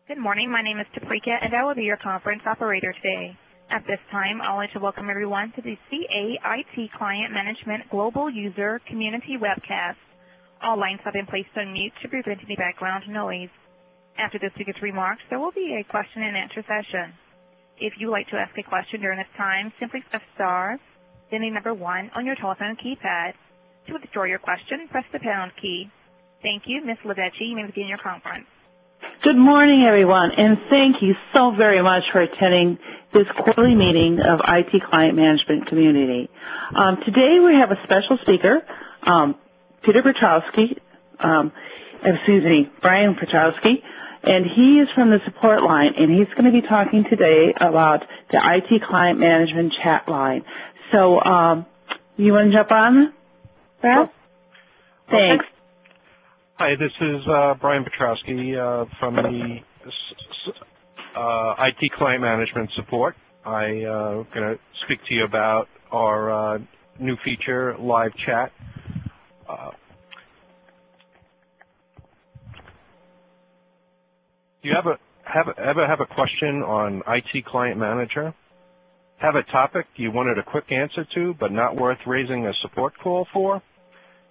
Good morning. My name is Taprika, and I will be your conference operator today. At this time, I would like to welcome everyone to the CA IT Client Management Global User Community Webcast. All lines have been placed on mute to prevent any background noise. After the speaker's remarks, there will be a question-and-answer session. If you would like to ask a question during this time, simply press star, then the number 1 on your telephone keypad. To withdraw your question, press the pound key. Thank you. Ms. Levechi, you may begin your conference. Good morning, everyone, and thank you so very much for attending this quarterly meeting of IT Client Management Community. Today we have a special speaker, Brian Petrowski, and he is from the support line, and he's going to be talking today about the IT Client Management chat line. So, you want to jump on, Brad? Sure. Thanks. Hi, this is Brian Petrowski from the IT Client Management Support. I'm going to speak to you about our new feature, Live Chat. Do you ever have a question on IT Client Manager? Have a topic you wanted a quick answer to but not worth raising a support call for?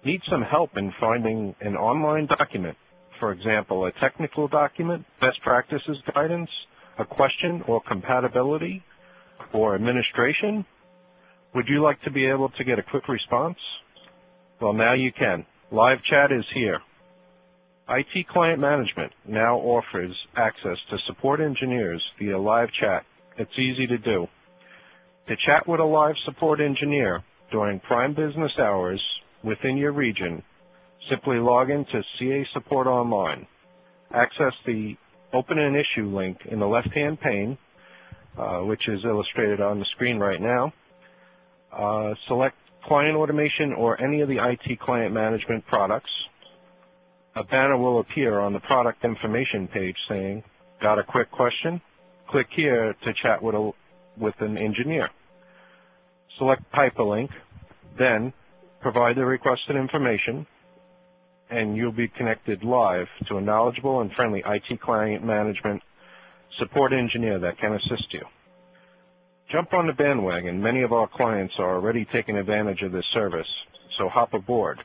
Need some help in finding an online document, for example, a technical document, best practices guidance, a question or compatibility, or administration? Would you like to be able to get a quick response? Well, now you can. Live Chat is here. IT Client Management now offers access to support engineers via Live Chat. It's easy to do. To chat with a live support engineer during prime business hours within your region, simply log into CA Support Online. Access the Open an Issue link in the left-hand pane, which is illustrated on the screen right now. Select Client Automation or any of the IT Client Management products. A banner will appear on the product information page saying, "Got a quick question? Click here to chat with an engineer." Select Hyperlink, then provide the requested information, and you'll be connected live to a knowledgeable and friendly IT Client Management support engineer that can assist you. Jump on the bandwagon. Many of our clients are already taking advantage of this service, so hop aboard.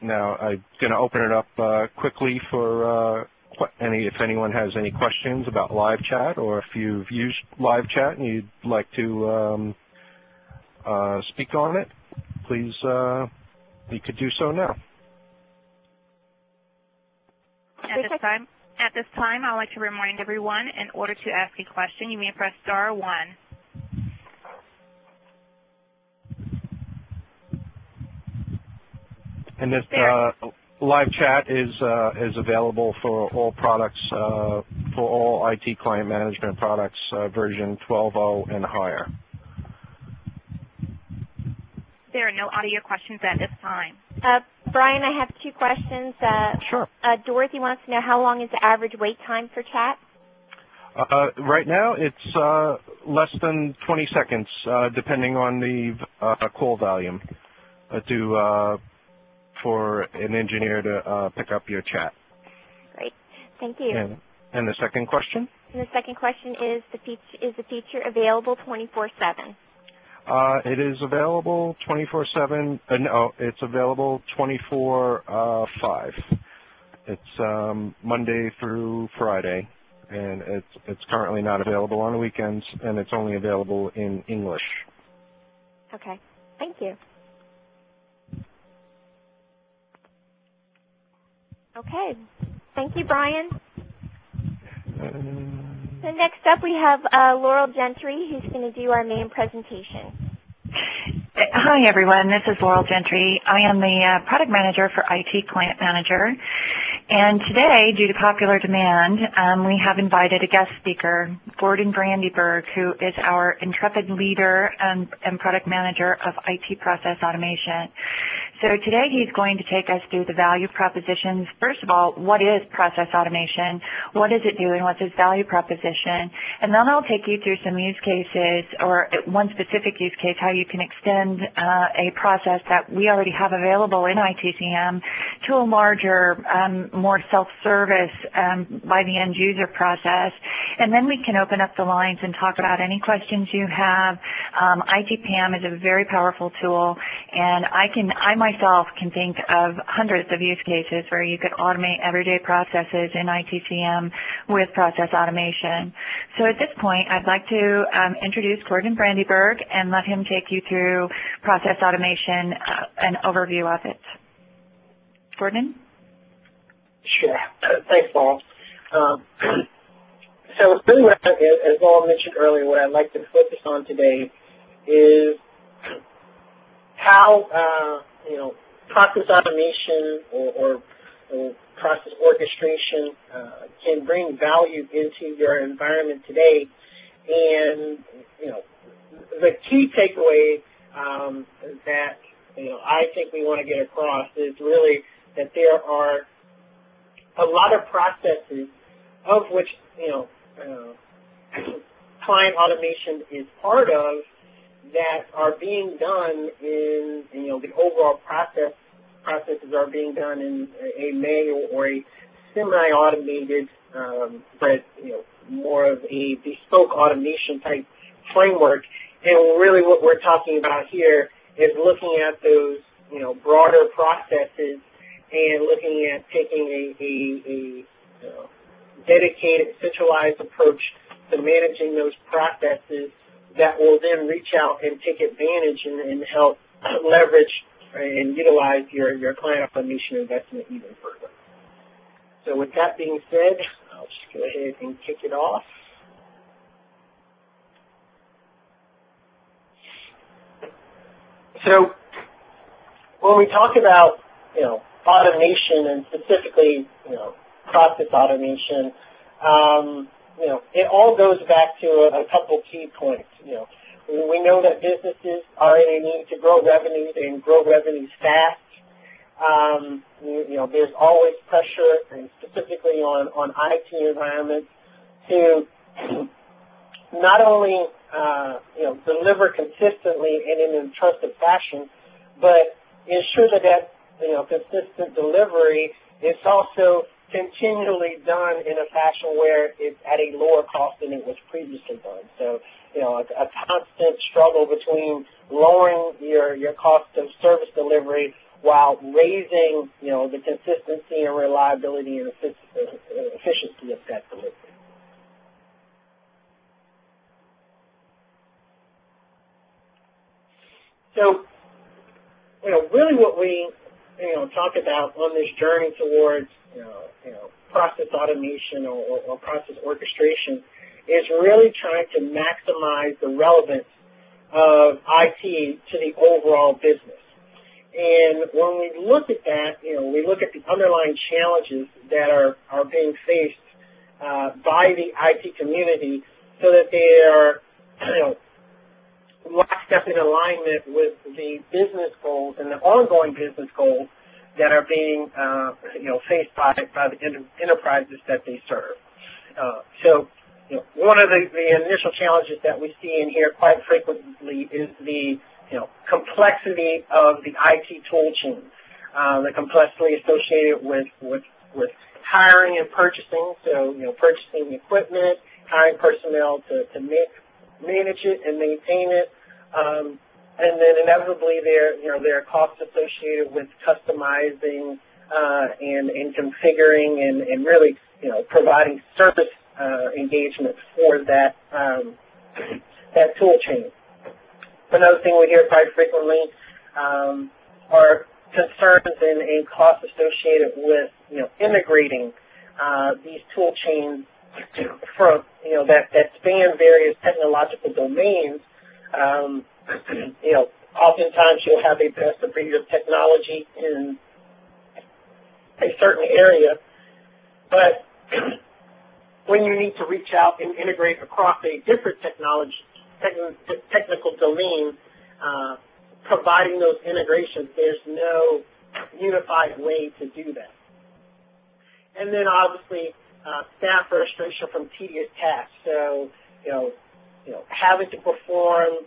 Now, I'm going to open it up quickly for if anyone has any questions about Live Chat, or if you've used Live Chat and you'd like to speak on it, please, you could do so now. At this time, I'd like to remind everyone, in order to ask a question, you may press star 1. And this Live Chat is available for all products, for all IT Client Management products, version 12.0 and higher. There are no audio questions at this time. Brian, I have 2 questions. Sure. Dorothy wants to know, how long is the average wait time for chat? Right now, it's less than 20 seconds, depending on the call volume, for an engineer to pick up your chat. Great. Thank you. And the second question? And the second question is the feature available 24/7? It is available 24/7. No, it's available 24/5. It's Monday through Friday, and it's currently not available on the weekends, and it's only available in English. Okay. Thank you. Okay. Thank you, Brian. So next up we have Laurel Gentry, who's going to do our main presentation. Hi, everyone. This is Laurel Gentry. I am the product manager for IT Client Manager. And today, due to popular demand, we have invited a guest speaker Gordon Brandyberg, who is our intrepid leader and product manager of IT process automation. So today he's going to take us through the value propositions. First of all, what is process automation? What does it do and what's its value proposition? And then I'll take you through some use cases, or one specific use case, how you can extend a process that we already have available in ITCM to a larger, more self-service by the end user process. And then we can open up the lines and talk about any questions you have. ITPM is a very powerful tool, and I myself can think of hundreds of use cases where you could automate everyday processes in ITCM with process automation. So at this point, I'd like to introduce Gordon Brandyberg and let him take you through process automation, an overview of it. Gordon? Sure. Thanks, Paul. So really, as Paul mentioned earlier, what I'd like to focus on today is how process automation or process orchestration can bring value into your environment today. And the key takeaway that I think we want to get across is really that there are a lot of processes of which client automation is part of that are being done in the overall processes are being done in a manual or a semi-automated, but more of a bespoke automation type framework. And really, what we're talking about here is looking at those broader processes and looking at taking a dedicated, centralized approach to managing those processes that will then reach out and take advantage and help leverage and utilize your client automation investment even further. So with that being said, I'll just go ahead and kick it off. So when we talk about automation and specifically process automation, it all goes back to a couple key points. We know that businesses are in a need to grow revenues and grow revenues fast. There's always pressure, and specifically on IT environments, to not only deliver consistently and in a trusted fashion, but ensure that consistent delivery is also continually done in a fashion where it's at a lower cost than it was previously done. So, a constant struggle between lowering your cost of service delivery while raising, the consistency and reliability and efficiency of that delivery. So, really what we, talk about on this journey towards, process automation or process orchestration is really trying to maximize the relevance of IT to the overall business. And when we look at that, we look at the underlying challenges that are being faced by the IT community so that they are, lockstep in alignment with the business goals and the ongoing business goals that are being, faced by the enterprises that they serve. So, one of the initial challenges that we see in here quite frequently is the, complexity of the IT tool chain, the complexity associated with hiring and purchasing. So, purchasing equipment, hiring personnel to manage it and maintain it. And then inevitably there are costs associated with customizing and configuring and really, providing service engagement for that that tool chain. Another thing we hear quite frequently are concerns and costs associated with integrating these tool chains from that span various technological domains. Oftentimes you'll have a best of breed of technology in a certain area, but when you need to reach out and integrate across a different technical domain, providing those integrations, there's no unified way to do that. And then obviously, staff frustration from tedious tasks. So, having to perform,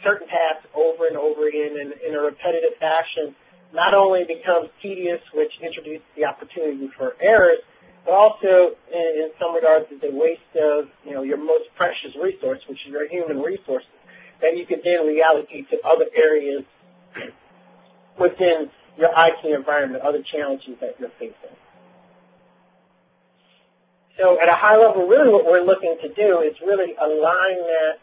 certain tasks over and over again in a repetitive fashion not only becomes tedious, which introduces the opportunity for errors, but also in some regards is a waste of, your most precious resource, which is your human resources, that you could then reallocate to other areas within your IT environment, other challenges that you're facing. So at a high level, really what we're looking to do is really align that,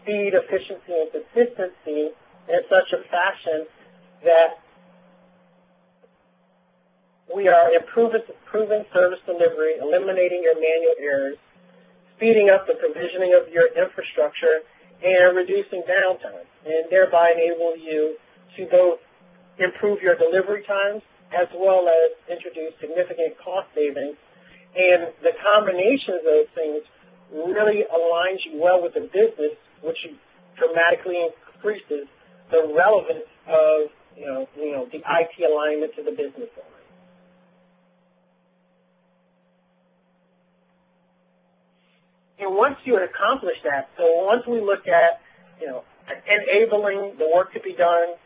speed, efficiency, and consistency in such a fashion that we are improving service delivery, eliminating your manual errors, speeding up the provisioning of your infrastructure, and reducing downtime, and thereby enable you to both improve your delivery times as well as introduce significant cost savings. And the combination of those things really aligns you well with the business, which dramatically increases the relevance of the IT alignment to the business owner. And once you accomplish that, so once we look at enabling the work to be done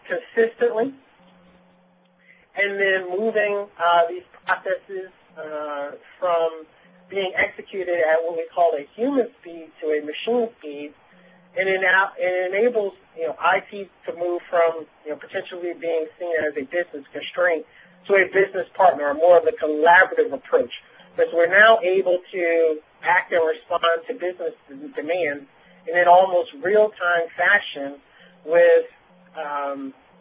consistently, and then moving these processes from being executed at what we call a human speed to a machine speed, and it enables IT to move from potentially being seen as a business constraint to a business partner, or more of a collaborative approach, because we're now able to act and respond to business demand in an almost real-time fashion with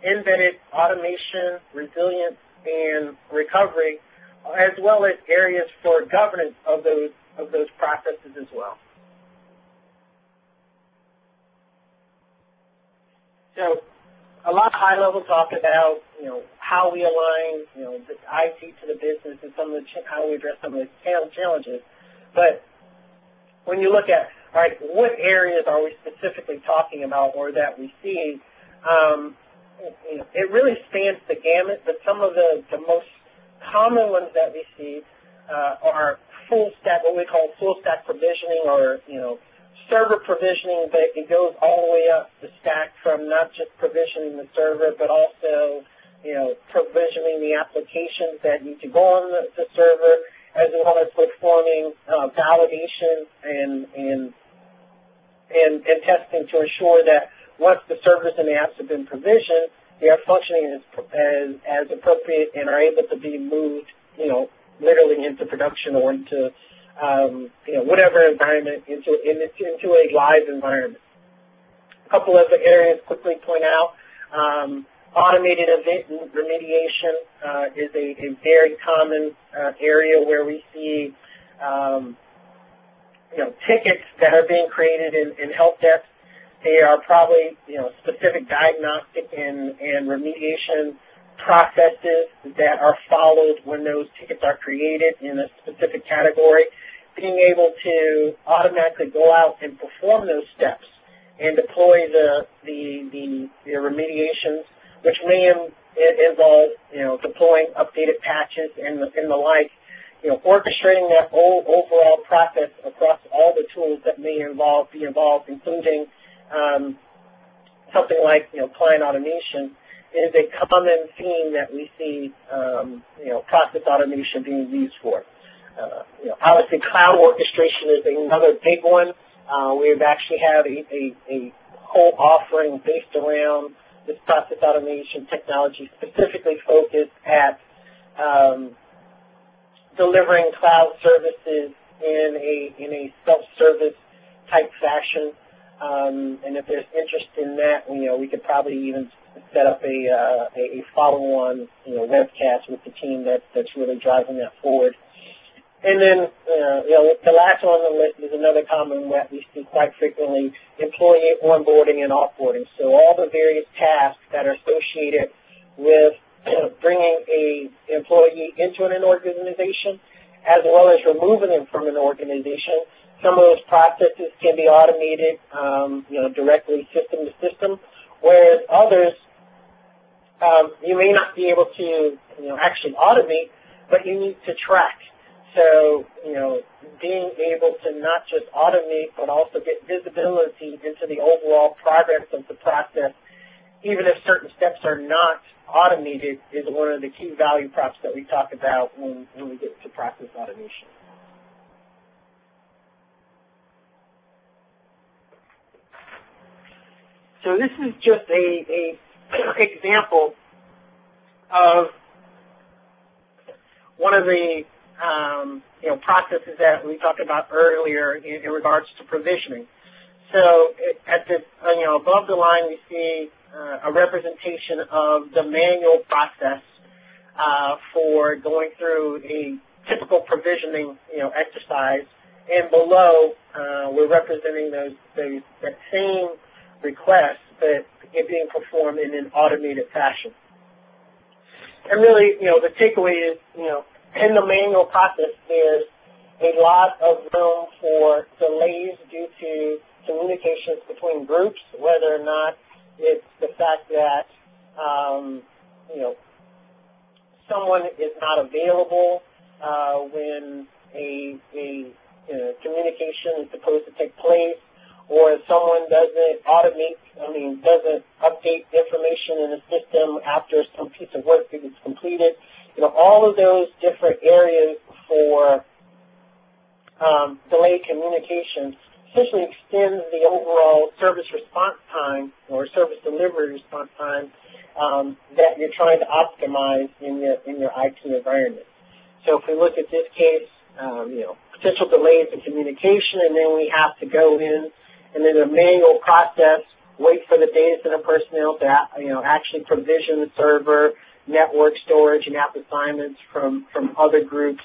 embedded automation, resilience, and recovery, as well as areas for governance of those processes as well. So a lot of high-level talk about how we align the IT to the business and some of how we address some of the challenges. But when you look at what areas are we specifically talking about or that we see, it really spans the gamut. But some of the most common ones that we see are full stack, what we call full stack provisioning, or server provisioning, but it goes all the way up the stack from not just provisioning the server, but also provisioning the applications that need to go on the server, as well as performing validation and testing to ensure that once the servers and the apps have been provisioned, they are functioning as appropriate and are able to be moved, literally into production or into whatever environment, into a live environment. A couple of the areas quickly point out. Automated event remediation is a very common area where we see tickets that are being created in help desk. They are probably specific diagnostic and remediation processes that are followed when those tickets are created in a specific category. Being able to automatically go out and perform those steps and deploy the remediations, which may involve deploying updated patches and the like, orchestrating that overall process across all the tools that may be involved, including something like client automation, is a common theme that we see process automation being used for. Obviously, cloud orchestration is another big one. We've actually have a whole offering based around this process automation technology, specifically focused at delivering cloud services in a self-service type fashion. And if there's interest in that, we could probably even set up a follow-on webcast with the team that's really driving that forward. And then the last one on the list is another common that we see quite frequently: employee onboarding and offboarding. So all the various tasks that are associated with bringing an employee into an organization, as well as removing them from an organization. Some of those processes can be automated, directly system to system, whereas others you may not be able to, actually automate, but you need to track. So, being able to not just automate, but also get visibility into the overall progress of the process, even if certain steps are not automated, is one of the key value props that we talk about when we get to process automation. So this is just a example of one of the processes that we talked about earlier in regards to provisioning. So at the above the line, we see a representation of the manual process for going through a typical provisioning exercise, and below we're representing that same request, but it being performed in an automated fashion. And really, the takeaway is, in the manual process, there's a lot of room for delays due to communications between groups, whether or not it's the fact that, someone is not available when a communication is supposed to take place, or if someone doesn't update information in the system after some piece of work is completed. All of those different areas for delayed communication essentially extends the overall service response time or service delivery response time that you're trying to optimize in your IT environment. So if we look at this case, potential delays in communication, and then we have to go in and then a manual process, wait for the data center personnel to actually provision the server, network storage, and app assignments from other groups.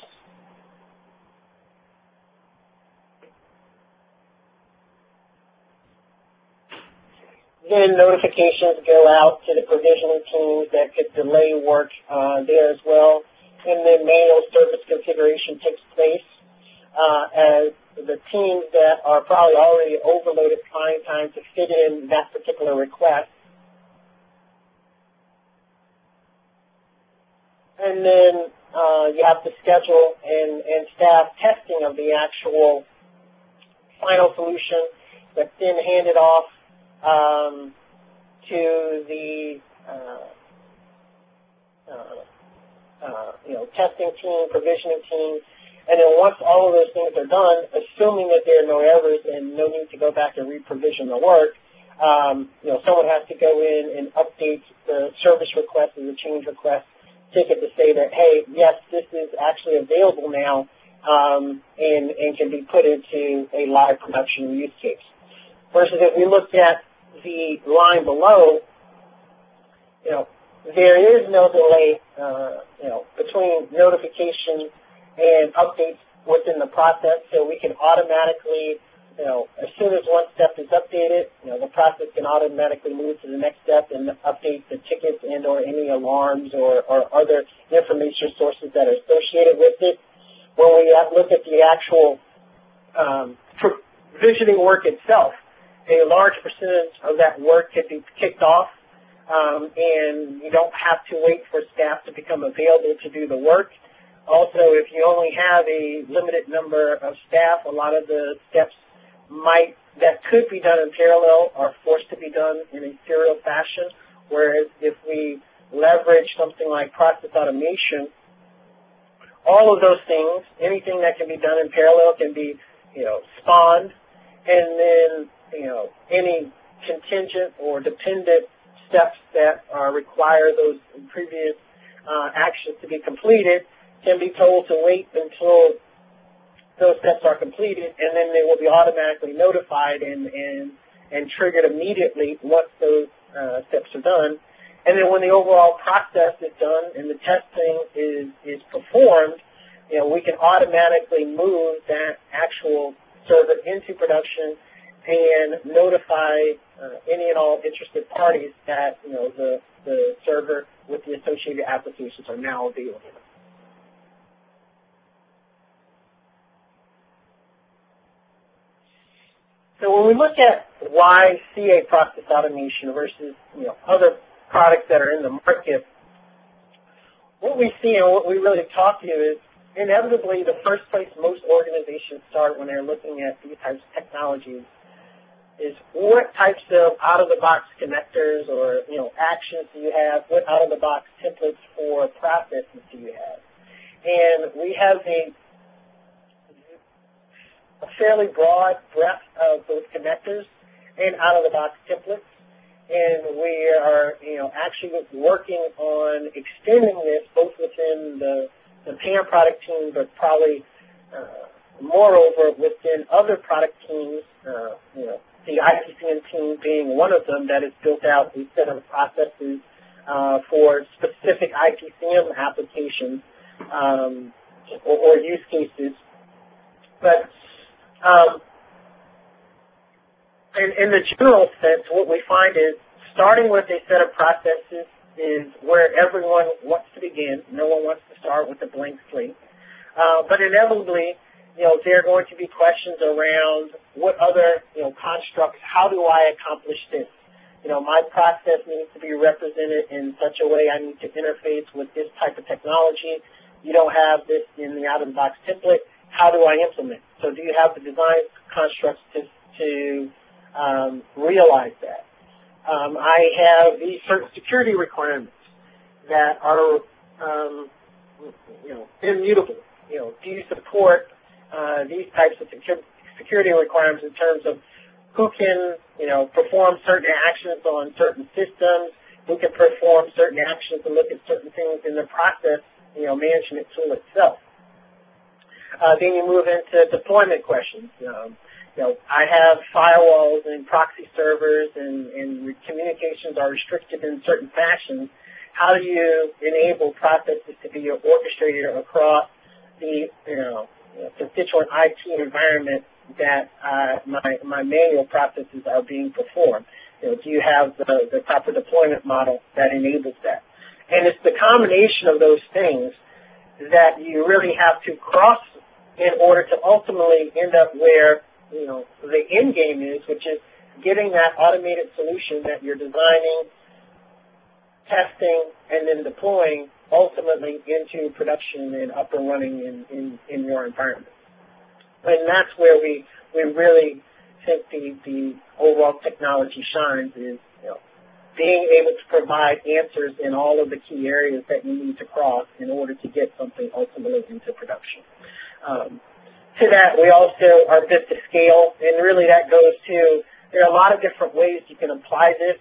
Then notifications go out to the provisioning teams that could delay work there as well. And then manual service configuration takes place as the teams that are probably already overloaded find time to fit in that particular request. And then you have to schedule and staff testing of the actual final solution that's then handed off to the testing team, provisioning team. And then once all of those things are done, assuming that there are no errors and no need to go back and re-provision the work, someone has to go in and update the service request and the change request ticket to say that, hey, yes, this is actually available now and can be put into a live production use case. Versus if we looked at the line below, there is no delay, between notification and updates within the process, so we can automatically, as soon as one step is updated, the process can automatically move to the next step and update the tickets and or any alarms or other information sources that are associated with it. When we look at the actual provisioning work itself, a large percentage of that work can be kicked off, and you don't have to wait for staff to become available to do the work. Also, if you only have a limited number of staff, a lot of the steps that could be done in parallel are forced to be done in a serial fashion, whereas if we leverage something like process automation, all of those things, anything that can be done in parallel can be, spawned, and then, any contingent or dependent steps that require those previous actions to be completed can be told to wait until those steps are completed, and then they will be automatically notified and triggered immediately once those steps are done. And then when the overall process is done and the testing is performed, we can automatically move that actual server into production and notify any and all interested parties that the server with the associated applications are now available. So when we look at why CA process automation versus other products that are in the market, what we see and what we really talk to is inevitably the first place most organizations start when they're looking at these types of technologies is what types of out-of-the-box connectors or actions do you have, what out-of-the-box templates for processes do you have. And we have a fairly broad breadth of both connectors and out-of-the-box templates, and we are actually working on extending this both within the PAM product team, but probably moreover within other product teams, the ITCM team being one of them that has built out a set of processes for specific ITCM applications or use cases. But in the general sense, what we find is starting with a set of processes is where everyone wants to begin. No one wants to start with a blank slate. But inevitably, there are going to be questions around what other, constructs, how do I accomplish this? My process needs to be represented in such a way I need to interface with this type of technology. You don't have this in the out-of-the-box template. How do I implement? So do you have the design constructs to realize that? I have these certain security requirements that are, immutable. Do you support these types of security requirements in terms of who can, perform certain actions on certain systems, who can perform certain actions and look at certain things in the process, management tool itself. Then you move into deployment questions. I have firewalls and proxy servers and communications are restricted in certain fashions. How do you enable processes to be orchestrated across the constituent IT environment that my manual processes are being performed? Do you have the proper deployment model that enables that? And it's the combination of those things that you really have to cross in order to ultimately end up where the end game is, which is getting that automated solution that you're designing, testing, and then deploying ultimately into production and up and running in your environment. And that's where we really think the overall technology shines is being able to provide answers in all of the key areas that you need to cross in order to get something ultimately into production. To that, we also are bit to scale, and really that goes to, there are a lot of different ways you can apply this.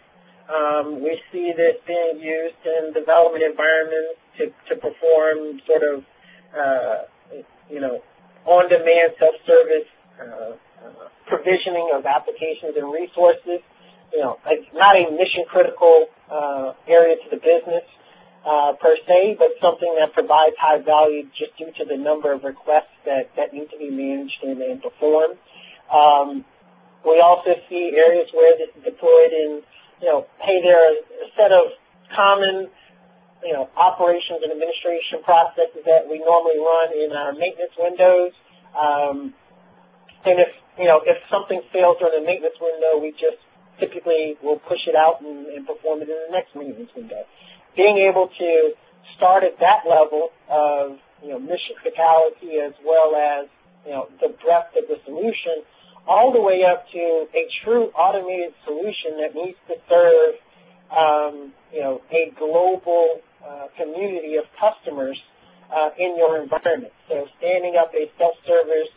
We see this being used in development environments to perform sort of, on-demand self-service provisioning of applications and resources. Not a mission-critical area to the business per se, but something that provides high value just due to the number of requests that need to be managed and performed. We also see areas where this is deployed in, hey, there are a set of common, operations and administration processes that we normally run in our maintenance windows. And if something fails during the maintenance window, we just typically will push it out and perform it in the next maintenance window. Being able to start at that level of, mission criticality as well as, the breadth of the solution, all the way up to a true automated solution that needs to serve, a global community of customers in your environment. So standing up a self-service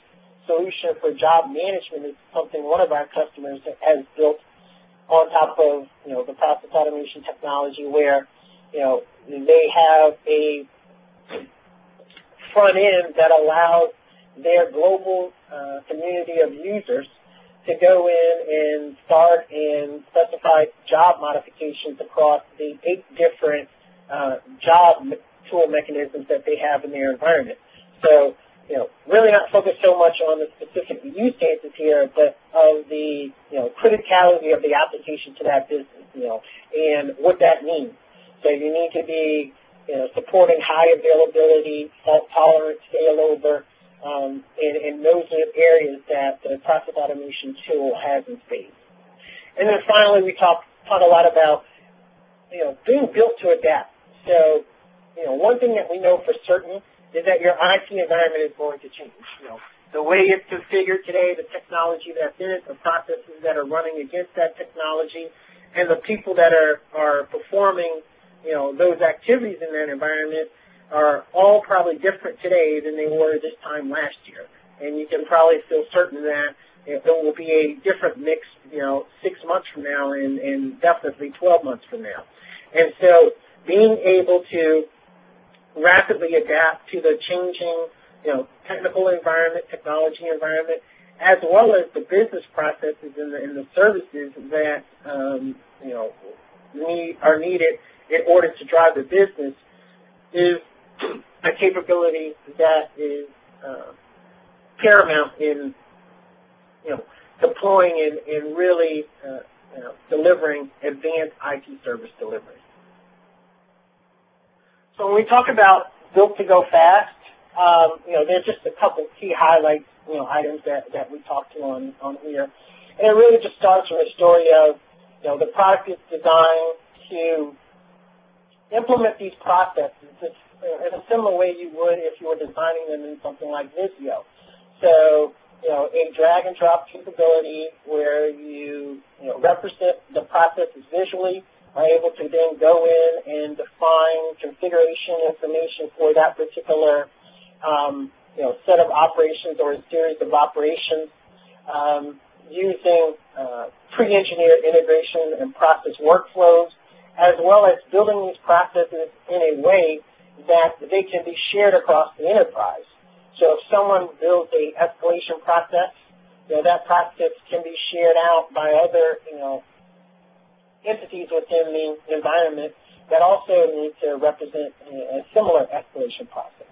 solution for job management is something one of our customers has built on top of, the process automation technology where, they have a front end that allows their global community of users to go in and start and specify job modifications across the 8 different job tool mechanisms that they have in their environment. So, really not focused so much on the specific use cases here, but of the, criticality of the application to that business, and what that means. So you need to be, supporting high availability, fault tolerant, failover, in those areas that the process automation tool has in spades. And then finally, we talk a lot about, being built to adapt. So, one thing that we know for certain is that your IT environment is going to change. The way it's configured today, the technology that's in it, the processes that are running against that technology, and the people that are performing, those activities in that environment are all probably different today than they were this time last year. And you can probably feel certain that there will be a different mix, 6 months from now and definitely 12 months from now. And so being able to rapidly adapt to the changing, technical environment, technology environment, as well as the business processes and the services that, are needed in order to drive the business is a capability that is paramount in, deploying and really delivering advanced IT service delivery. So when we talk about built to go fast, there's just a couple key highlights, items that we talked to on here. And it really just starts with a story of, the product is designed to implement these processes in a similar way you would if you were designing them in something like Visio. So, a drag and drop capability where you, represent the processes visually, are able to then go in and define configuration information for that particular, set of operations or a series of operations, using pre-engineered integration and process workflows, as well as building these processes in a way that they can be shared across the enterprise. So if someone builds a escalation process, that process can be shared out by other, entities within the environment that also need to represent a similar escalation process.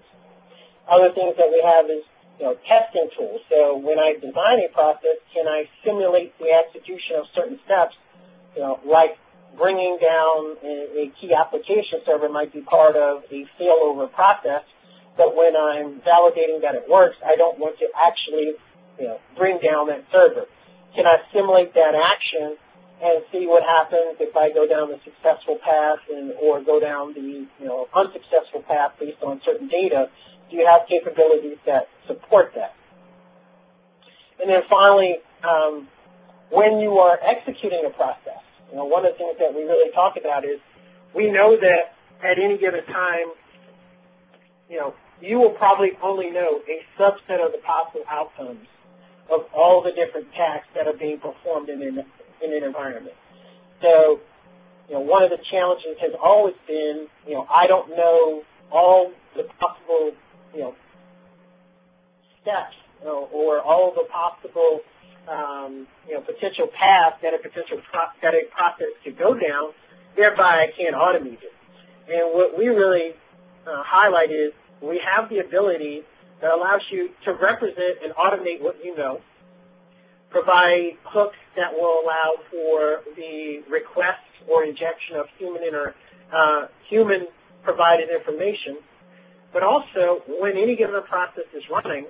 Other things that we have is, testing tools. So when I design a process, can I simulate the execution of certain steps, like bringing down a key application server might be part of a failover process, but when I'm validating that it works, I don't want to actually, bring down that server. Can I simulate that action and see what happens if I go down the successful path or go down the unsuccessful path based on certain data? Do you have capabilities that support that? And then finally, when you are executing a process, one of the things that we really talk about is we know that at any given time, you will probably only know a subset of the possible outcomes of all the different tasks that are being performed in an environment. So, one of the challenges has always been, I don't know all the possible, steps or all the possible, potential paths that a process could go down, thereby I can't automate it. And what we really highlight is we have the ability that allows you to represent and automate what you know, provide hooks that will allow for the request or injection of human provided information, but also when any given process is running,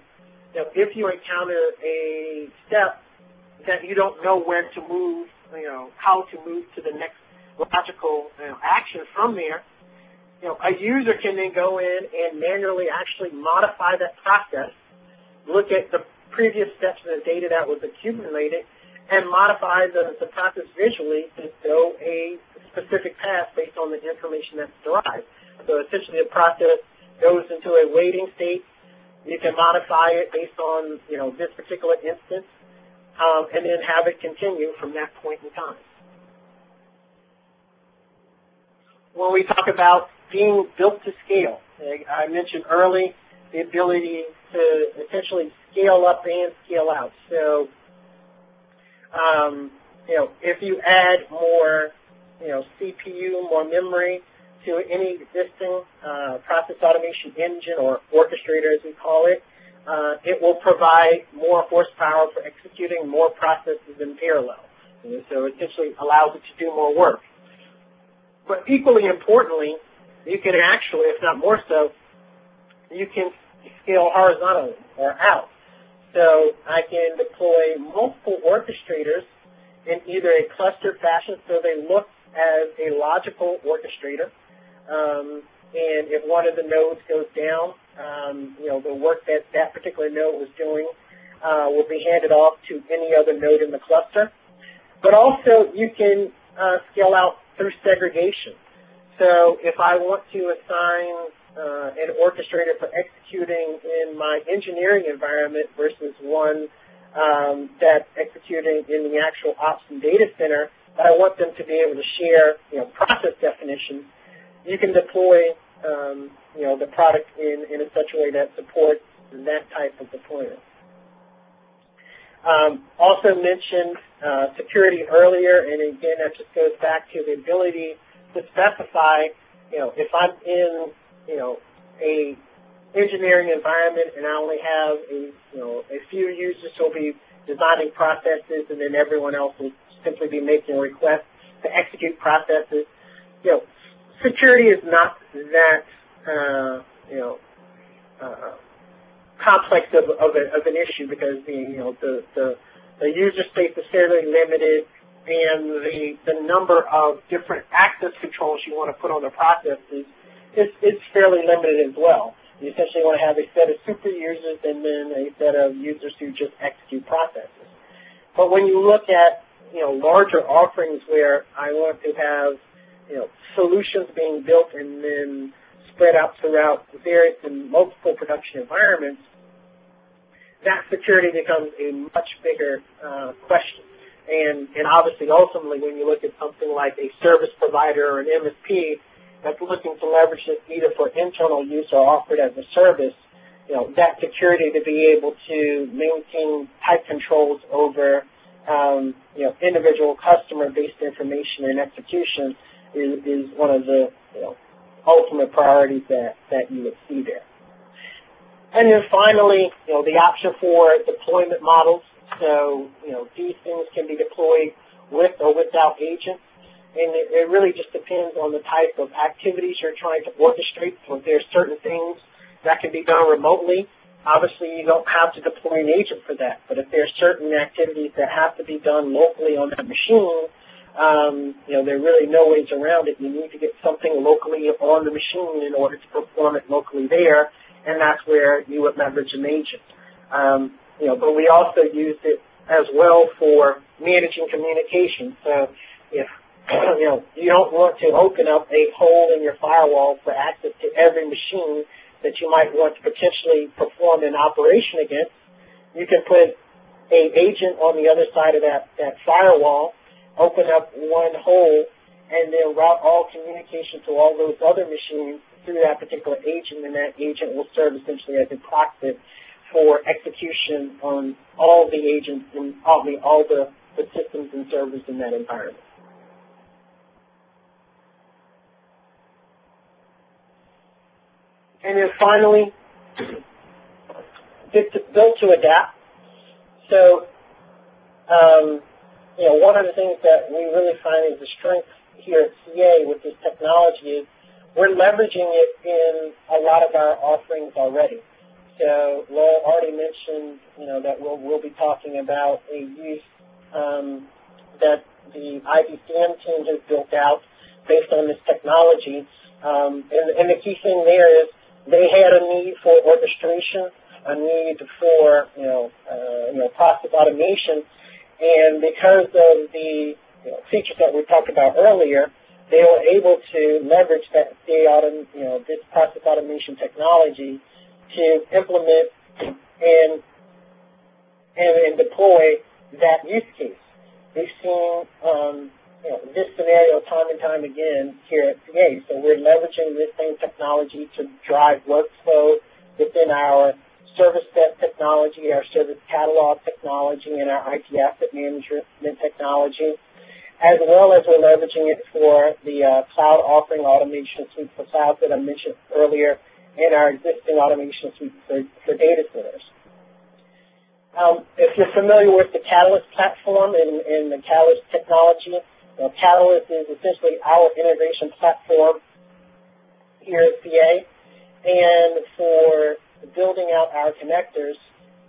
if you encounter a step that you don't know where to move, how to move to the next logical action from there, a user can then go in and manually actually modify that process, look at the previous steps in the data that was accumulated, and modify the process visually to show a specific path based on the information that's derived. So essentially the process goes into a waiting state. You can modify it based on, this particular instance, and then have it continue from that point in time. When we talk about being built to scale, I mentioned early the ability to essentially scale up and scale out. So, if you add more, CPU, more memory to any existing process automation engine or orchestrator, as we call it, it will provide more horsepower for executing more processes in parallel. So it essentially allows it to do more work. But equally importantly, you can actually, if not more so, you can scale horizontally or out. So I can deploy multiple orchestrators in either a clustered fashion, so they look as a logical orchestrator. And if one of the nodes goes down, the work that that particular node was doing will be handed off to any other node in the cluster. But also, you can scale out through segregation. So if I want to assign an orchestrator for executing in my engineering environment versus one that's executing in the actual ops and data center, but I want them to be able to share, process definitions, you can deploy, the product in such a way that supports that type of deployment. Also mentioned security earlier, and again, that just goes back to the ability to specify, if I'm in, a engineering environment and I only have a few users who will be designing processes, and then everyone else will simply be making requests to execute processes. Security is not that complex of an issue, because the user space is fairly limited, and the number of different access controls you want to put on the processes is fairly limited as well. You essentially want to have a set of super users and then a set of users who just execute processes. But when you look at larger offerings where I want to have solutions being built and then spread out throughout various and multiple production environments, that security becomes a much bigger question. And obviously, ultimately, when you look at something like a service provider or an MSP that's looking to leverage this either for internal use or offered as a service, that security to be able to maintain tight controls over, individual customer-based information and execution is one of the, ultimate priorities that you would see there. And then finally, the option for deployment models. So, these things can be deployed with or without agents. And it really just depends on the type of activities you're trying to orchestrate. So if there's certain things that can be done remotely, obviously you don't have to deploy an agent for that. But if there's certain activities that have to be done locally on that machine, there are really no ways around it. You need to get something locally on the machine in order to perform it locally there, and that's where you would leverage an agent. But we also used it as well for managing communication. So if you don't want to open up a hole in your firewall for access to every machine that you might want to potentially perform an operation against, you can put an agent on the other side of that firewall, open up one hole, and then route all communication to all those other machines through that particular agent, and that agent will serve essentially as a proxy for execution on all the agents and all the systems and servers in that environment. And then finally, built to adapt. So, one of the things that we really find is the strength here at CA with this technology is we're leveraging it in a lot of our offerings already. So, Laura already mentioned, that we'll be talking about a use that the ITCM team has built out based on this technology. And the key thing there is they had a need for orchestration, a need for process automation, and because of the features that we talked about earlier, they were able to leverage that this process automation technology to implement and deploy that use case. We've seen this scenario time and time again here at CA. So we're leveraging this same technology to drive workflow within our service desk technology, our service catalog technology, and our IT asset management technology, as well as we're leveraging it for the cloud offering automation suite for cloud that I mentioned earlier, and our existing automation suite for data centers. If you're familiar with the Catalyst platform and the Catalyst technology, Catalyst is essentially our integration platform here at CA, and for building out our connectors,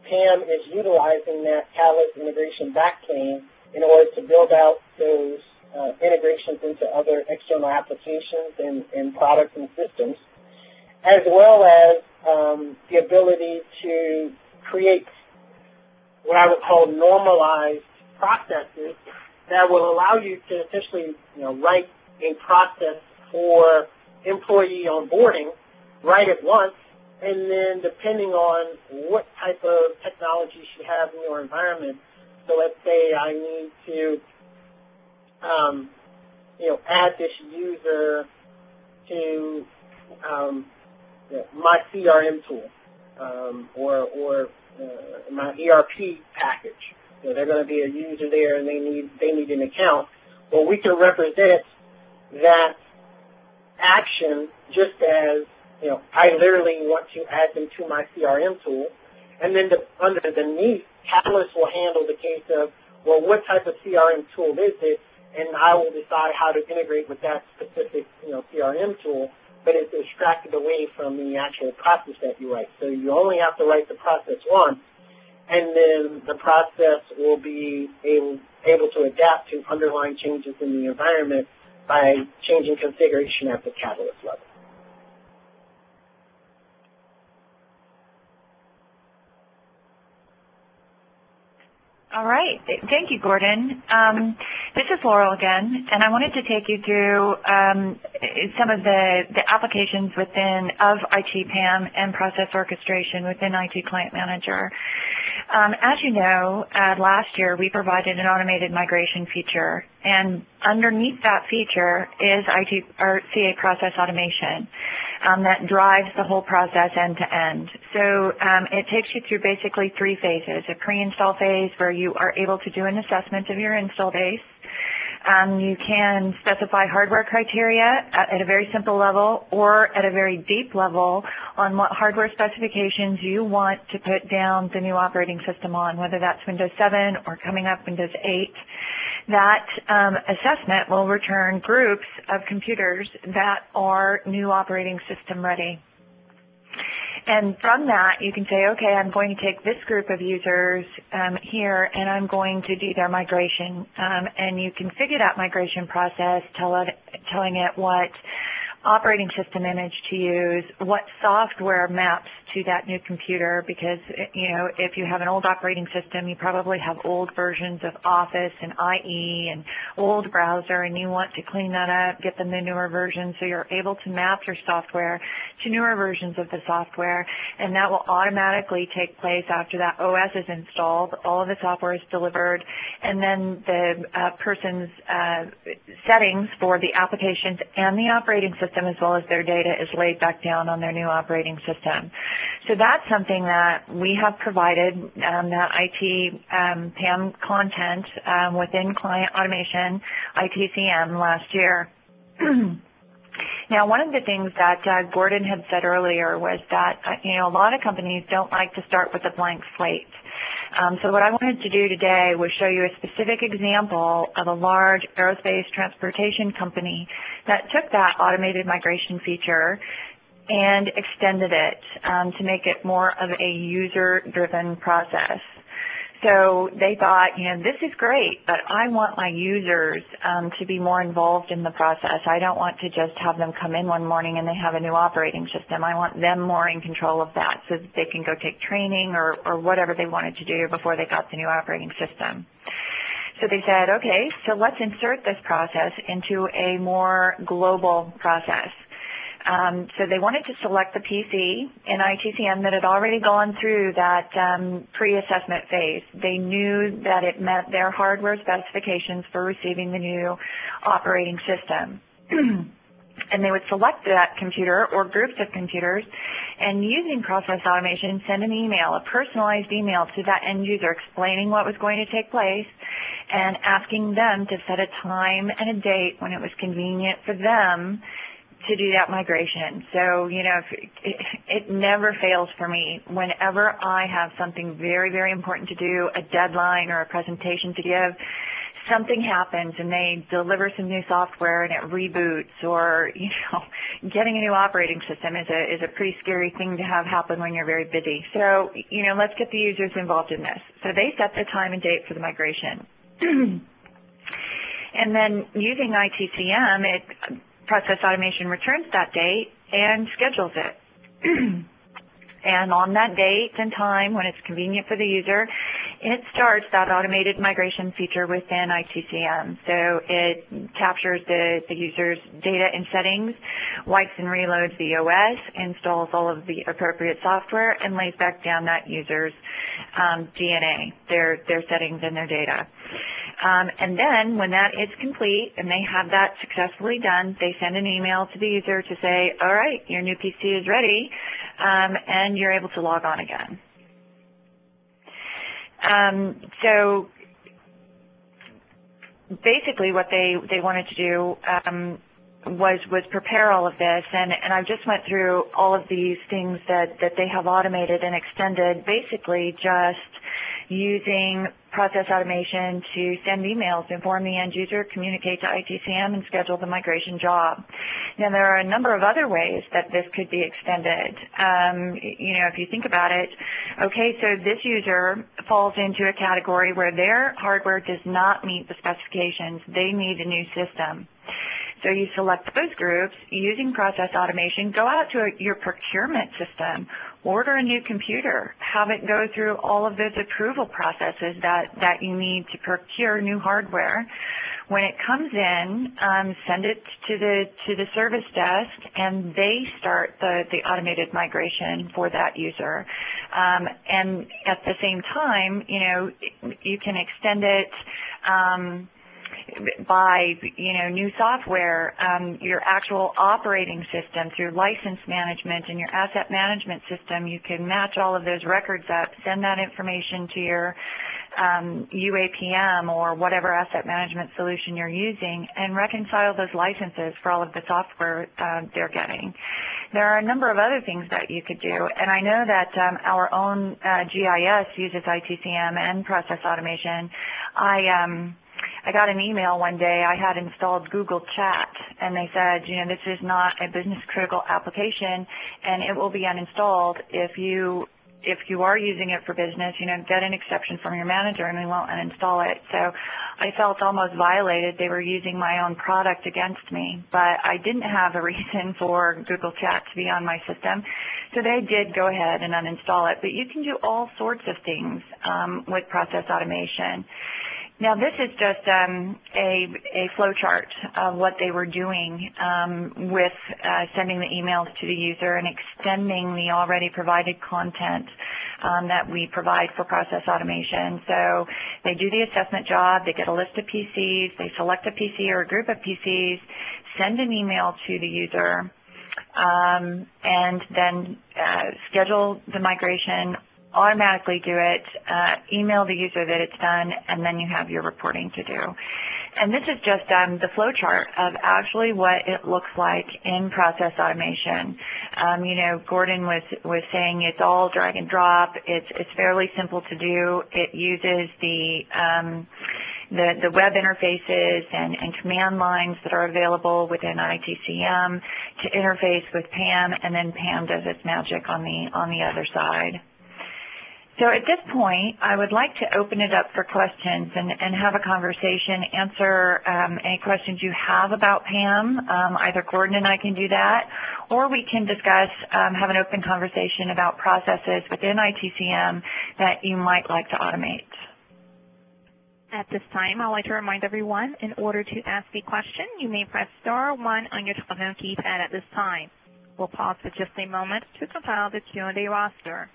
Pam is utilizing that Catalyst integration backplane in order to build out those integrations into other external applications and products and systems, as well as the ability to create what I would call normalized processes that will allow you to essentially, write a process for employee onboarding right at once, and then depending on what type of technology you have in your environment. So let's say I need to, add this user to my CRM tool or my ERP package. They're going to be a user there, and they need an account. Well, we can represent that action just as, I literally want to add them to my CRM tool, and then underneath, Catalyst will handle the case of, well, what type of CRM tool is it, and I will decide how to integrate with that specific, CRM tool, but it's extracted away from the actual process that you write. So you only have to write the process once, and then the process will be able to adapt to underlying changes in the environment by changing configuration at the Catalyst level. All right. Thank you, Gordon. This is Laurel again, and I wanted to take you through some of the applications of IT PAM and process orchestration within IT Client Manager. As you know, last year we provided an automated migration feature, and underneath that feature is CA process automation that drives the whole process end to end. So it takes you through basically three phases: a pre-install phase where you are able to do an assessment of your install base. You can specify hardware criteria at a very simple level or at a very deep level on what hardware specifications you want to put down the new operating system on, whether that's Windows 7 or coming up Windows 8. That assessment will return groups of computers that are new operating system ready. And from that, you can say, okay, I'm going to take this group of users here, and I'm going to do their migration. And you configure that migration process, telling it what operating system image to use, what software maps to that new computer, because, if you have an old operating system, you probably have old versions of Office and IE and old browser, and you want to clean that up, get them the newer version, so you're able to map your software to newer versions of the software, and that will automatically take place after that OS is installed, all of the software is delivered, and then the person's settings for the applications and the operating system as well as their data is laid back down on their new operating system. So that's something that we have provided, that IT PAM content within Client Automation, ITCM, last year. Now, one of the things that Gordon had said earlier was that, a lot of companies don't like to start with a blank slate. So what I wanted to do today was show you a specific example of a large aerospace transportation company that took that automated migration feature and extended it to make it more of a user-driven process. So they thought, this is great, but I want my users to be more involved in the process. I don't want to just have them come in one morning and they have a new operating system. I want them more in control of that so that they can go take training or whatever they wanted to do before they got the new operating system. So they said, okay, so let's insert this process into a more global process. So they wanted to select the PC in ITCM that had already gone through that pre-assessment phase. They knew that it met their hardware specifications for receiving the new operating system. And they would select that computer or groups of computers and using process automation send an email, a personalized email to that end user explaining what was going to take place and asking them to set a time and a date when it was convenient for them to do that migration. So, it never fails for me. Whenever I have something very, very important to do, a deadline or a presentation to give, something happens and they deliver some new software and it reboots, or getting a new operating system is a pretty scary thing to have happen when you're very busy. So let's get the users involved in this. So they set the time and date for the migration. And then using ITCM, Process Automation returns that date and schedules it. And on that date and time, when it's convenient for the user, it starts that automated migration feature within ITCM. So it captures the user's data and settings, wipes and reloads the OS, installs all of the appropriate software, and lays back down that user's DNA, their settings and their data. And then when that is complete and they have that successfully done, they send an email to the user to say, all right, your new PC is ready, and you're able to log on again. So basically what they wanted to do was prepare all of this, and I just went through all of these things that they have automated and extended, basically just using Process Automation to send emails, inform the end user, communicate to ITCM, and schedule the migration job. Now, there are a number of other ways that this could be extended. If you think about it, okay, so this user falls into a category where their hardware does not meet the specifications. They need a new system. So you select those groups using Process Automation, go out to your procurement system, order a new computer, have it go through all of those approval processes that you need to procure new hardware. When it comes in, send it to the service desk, and they start the automated migration for that user. And at the same time, you can extend it by new software, your actual operating system through license management and your asset management system. You can match all of those records up, send that information to your UAPM or whatever asset management solution you're using, and reconcile those licenses for all of the software they're getting. There are a number of other things that you could do, and I know that our own GIS uses ITCM and Process Automation. I got an email one day. I had installed Google Chat, and they said, this is not a business-critical application, and it will be uninstalled if you are using it for business. Get an exception from your manager, and we won't uninstall it. So I felt almost violated. They were using my own product against me, but I didn't have a reason for Google Chat to be on my system. So they did go ahead and uninstall it. But you can do all sorts of things with Process Automation. Now, this is just a flow chart of what they were doing with sending the emails to the user and extending the already provided content that we provide for Process Automation. So they do the assessment job, they get a list of PCs, they select a PC or a group of PCs, send an email to the user, and then schedule the migration, automatically do it, email the user that it's done, and then you have your reporting to do. And this is just the flow chart of actually what it looks like in Process Automation. Gordon was saying it's all drag and drop. It's fairly simple to do. It uses the web interfaces and command lines that are available within ITCM to interface with PAM, and then PAM does its magic on the other side. So at this point, I would like to open it up for questions and have a conversation, answer any questions you have about PAM. Either Gordon and I can do that, or we can discuss, have an open conversation about processes within ITCM that you might like to automate. At this time, I'd like to remind everyone, in order to ask a question, you may press *1 on your telephone keypad at this time. We'll pause for just a moment to compile the Q&A roster.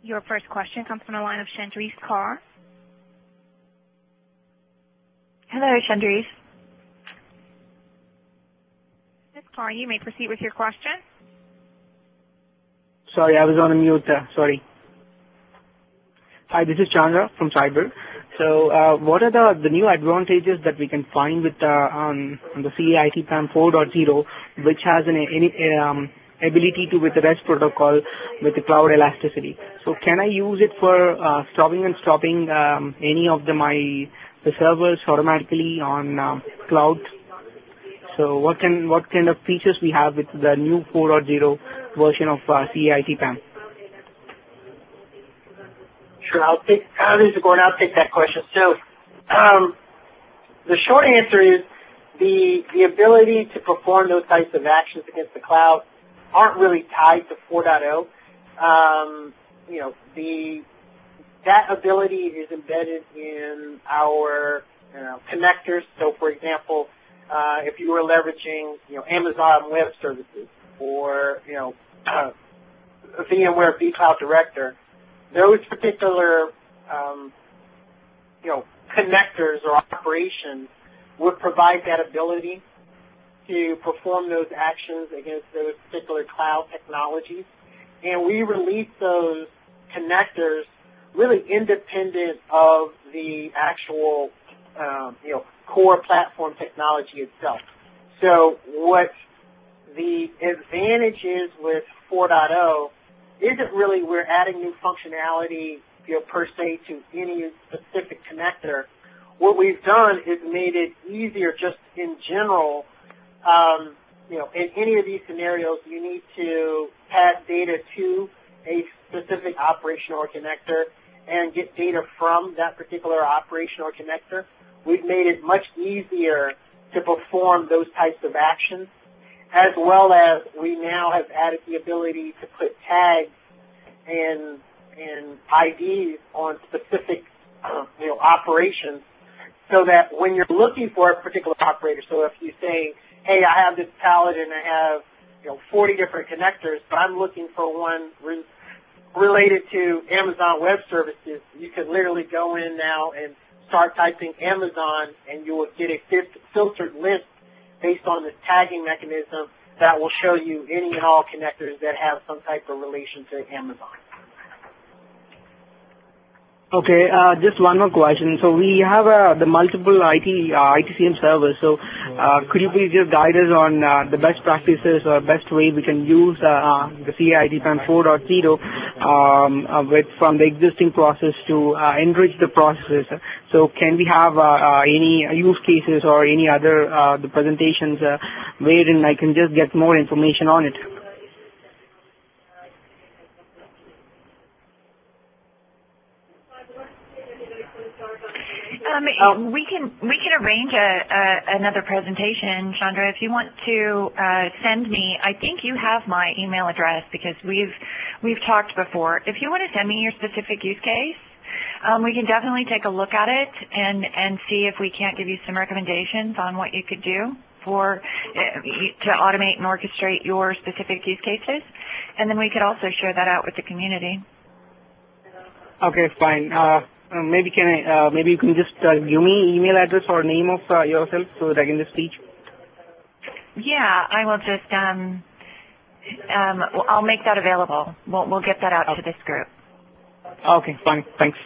Your first question comes from the line of Chandrise Carr. Hello, Chandrise. Ms. Carr, you may proceed with your question. Sorry, I was on mute. Sorry. Hi, this is Chandra from Cyber. So what are the new advantages that we can find with on the CA ITCM 4.0, which has ability to with the REST protocol with the cloud elasticity. So can I use it for stopping any of the servers automatically on cloud? So what kind of features we have with the new 4.0 version of CA ITCM? Sure, this is Gordon. I'll take that question. So the short answer is the ability to perform those types of actions against the cloud aren't really tied to 4.0. That ability is embedded in our connectors. So, for example, if you were leveraging Amazon Web Services or VMware vCloud Director, those particular connectors or operations would provide that ability to perform those actions against those particular cloud technologies. And we release those connectors really independent of the actual core platform technology itself. So what the advantage is with 4.0 isn't really we're adding new functionality per se to any specific connector. What we've done is made it easier just in general. In any of these scenarios, you need to pass data to a specific operation or connector and get data from that particular operation or connector. We've made it much easier to perform those types of actions, as well as we now have added the ability to put tags and IDs on specific operations, so that when you're looking for a particular operator, so if you say, hey, I have this palette and I have 40 different connectors, but I'm looking for one related to Amazon Web Services, you can literally go in now and start typing Amazon, and you will get a filtered list based on this tagging mechanism that will show you any and all connectors that have some type of relation to Amazon. Okay, just one more question. So we have the multiple ITCM servers. So could you please just guide us on the best practices or best way we can use the CA ITCM 4.0 from the existing process to enrich the processes? So can we have any use cases or any other the presentations wherein I can just get more information on it? We can arrange another presentation, Chandra. If you want to send me, I think you have my email address because we've talked before. If you want to send me your specific use case, we can definitely take a look at it and see if we can't give you some recommendations on what you could do to automate and orchestrate your specific use cases, and then we could also share that out with the community. Okay, fine. Maybe you can just give me email address or name of yourself so that I can just teach. Yeah, I will just I'll make that available. We'll get that out to this group. Okay, fine. Thanks.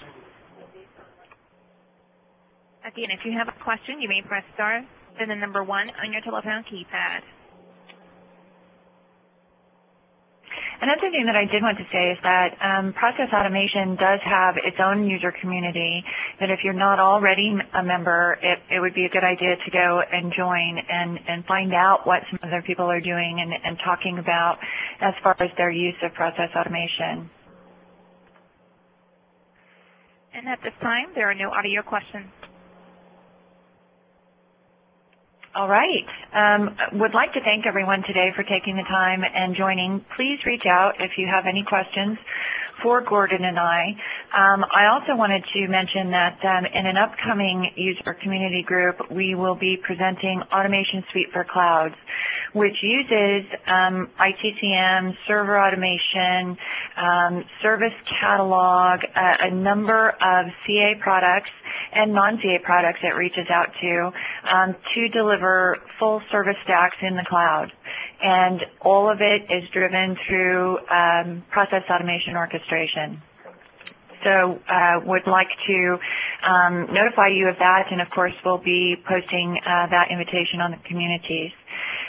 Again, if you have a question, you may press star, then the number 1 on your telephone keypad. Another thing that I did want to say is that Process Automation does have its own user community, that if you're not already a member, it would be a good idea to go and join and find out what some other people are doing and talking about as far as their use of Process Automation. And at this time, there are no audio questions. All right. Would like to thank everyone today for taking the time and joining. Please reach out if you have any questions for Gordon and I. I also wanted to mention that in an upcoming user community group, we will be presenting Automation Suite for Clouds, which uses ITCM, server automation, service catalog, a number of CA products and non-CA products it reaches out to deliver full service stacks in the cloud. And all of it is driven through process automation orchestration. So would like to notify you of that, and of course we'll be posting that invitation on the communities.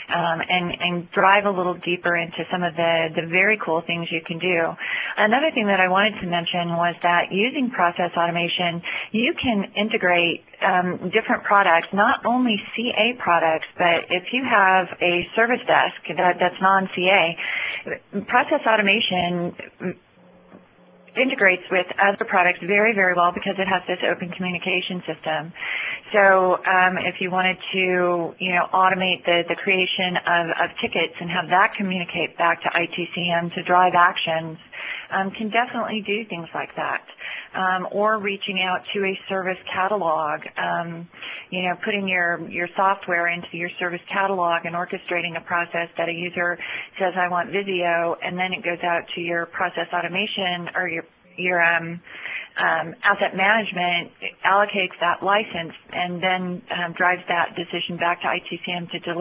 and drive a little deeper into some of the very cool things you can do. Another thing that I wanted to mention was that using process automation, you can integrate different products, not only CA products, but if you have a service desk that's non-CA, process automation integrates with other products very, very well because it has this open communication system. So if you wanted to, automate the creation of tickets and have that communicate back to ITCM to drive actions, can definitely do things like that. Or reaching out to a service catalog, putting your software into your service catalog and orchestrating a process that a user says, I want Visio, and then it goes out to your process automation or your asset management, allocates that license, and then drives that decision back to ITCM to deliver